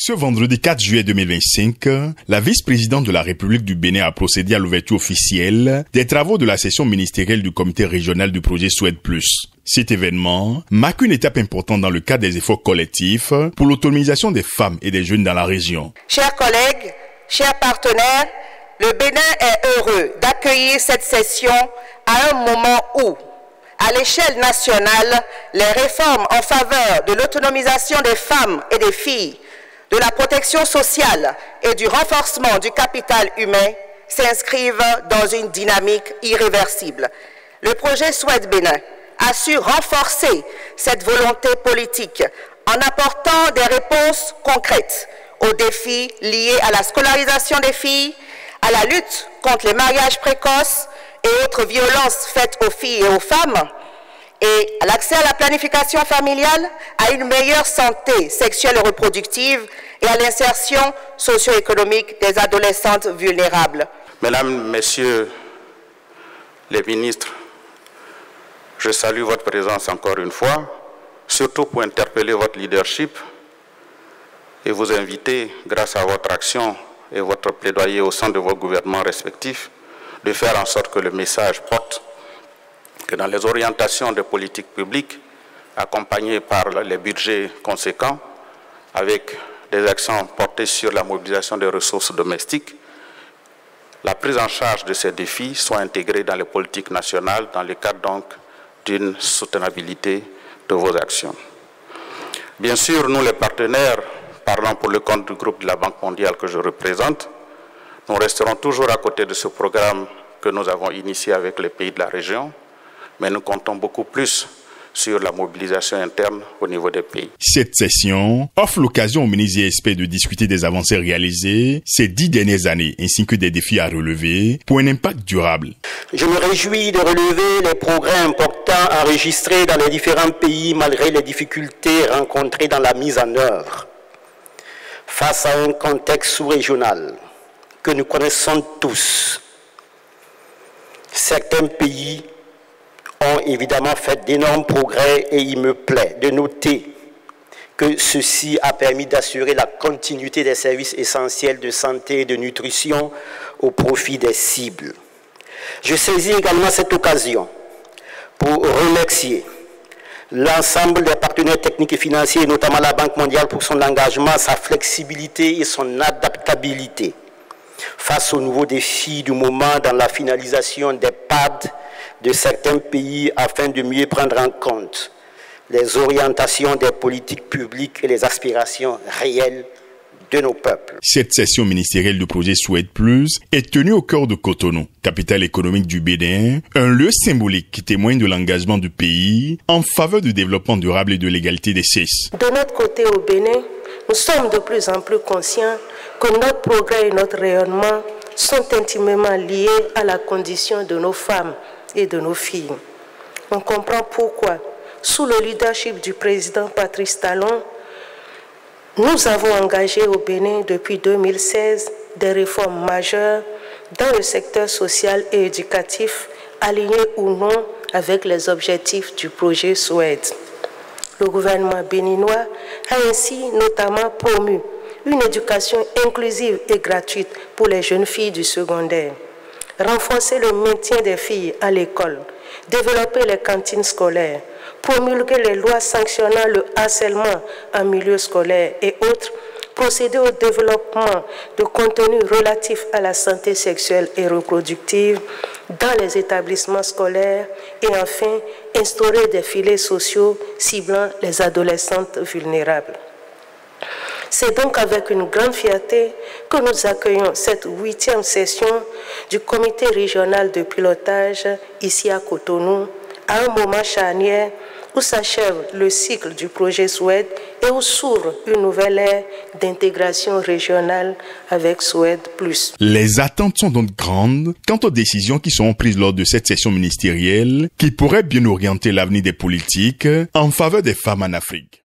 Ce vendredi 4 juillet 2025, la vice-présidente de la République du Bénin a procédé à l'ouverture officielle des travaux de la session ministérielle du comité régional du projet Souhaite Plus. Cet événement marque une étape importante dans le cadre des efforts collectifs pour l'autonomisation des femmes et des jeunes dans la région. Chers collègues, chers partenaires, le Bénin est heureux d'accueillir cette session à un moment où, à l'échelle nationale, les réformes en faveur de l'autonomisation des femmes et des filles, de la protection sociale et du renforcement du capital humain s'inscrivent dans une dynamique irréversible. Le projet Souhaite Bénin a su renforcer cette volonté politique en apportant des réponses concrètes aux défis liés à la scolarisation des filles, à la lutte contre les mariages précoces et autres violences faites aux filles et aux femmes, et à l'accès à la planification familiale, à une meilleure santé sexuelle et reproductive et à l'insertion socio-économique des adolescentes vulnérables. Mesdames, Messieurs les ministres, je salue votre présence encore une fois, surtout pour interpeller votre leadership et vous inviter, grâce à votre action et votre plaidoyer au sein de vos gouvernements respectifs, de faire en sorte que le message porte que dans les orientations de politique publique, accompagnées par les budgets conséquents, avec des accents portés sur la mobilisation des ressources domestiques, la prise en charge de ces défis soit intégrée dans les politiques nationales, dans le cadre donc d'une soutenabilité de vos actions. Bien sûr, nous les partenaires, parlant pour le compte du groupe de la Banque mondiale que je représente, nous resterons toujours à côté de ce programme que nous avons initié avec les pays de la région, mais nous comptons beaucoup plus sur la mobilisation interne au niveau des pays. Cette session offre l'occasion aux ministres et experts de discuter des avancées réalisées ces 10 dernières années, ainsi que des défis à relever pour un impact durable. Je me réjouis de relever les progrès importants enregistrés dans les différents pays malgré les difficultés rencontrées dans la mise en œuvre. Face à un contexte sous-régional que nous connaissons tous, certains pays ont évidemment fait d'énormes progrès et il me plaît de noter que ceci a permis d'assurer la continuité des services essentiels de santé et de nutrition au profit des cibles. Je saisis également cette occasion pour remercier l'ensemble des partenaires techniques et financiers, notamment la Banque mondiale pour son engagement, sa flexibilité et son adaptabilité face aux nouveaux défis du moment dans la finalisation des PAD de certains pays afin de mieux prendre en compte les orientations des politiques publiques et les aspirations réelles de nos peuples. Cette session ministérielle du projet Souhaite Plus est tenue au cœur de Cotonou, capitale économique du Bénin, un lieu symbolique qui témoigne de l'engagement du pays en faveur du développement durable et de l'égalité des sexes. De notre côté au Bénin, nous sommes de plus en plus conscients que notre progrès et notre rayonnement sont intimement liés à la condition de nos femmes et de nos filles. On comprend pourquoi, sous le leadership du président Patrice Talon, nous avons engagé au Bénin depuis 2016 des réformes majeures dans le secteur social et éducatif, alignées ou non avec les objectifs du projet Souhaite. Le gouvernement béninois a ainsi notamment promu une éducation inclusive et gratuite pour les jeunes filles du secondaire, renforcer le maintien des filles à l'école, développer les cantines scolaires, promulguer les lois sanctionnant le harcèlement en milieu scolaire et autres, procéder au développement de contenus relatifs à la santé sexuelle et reproductive dans les établissements scolaires et enfin instaurer des filets sociaux ciblant les adolescentes vulnérables. C'est donc avec une grande fierté que nous accueillons cette 8e session du comité régional de pilotage ici à Cotonou, à un moment charnière où s'achève le cycle du projet Souhaite et où s'ouvre une nouvelle ère d'intégration régionale avec Souhaite Plus. Les attentes sont donc grandes quant aux décisions qui seront prises lors de cette session ministérielle qui pourrait bien orienter l'avenir des politiques en faveur des femmes en Afrique.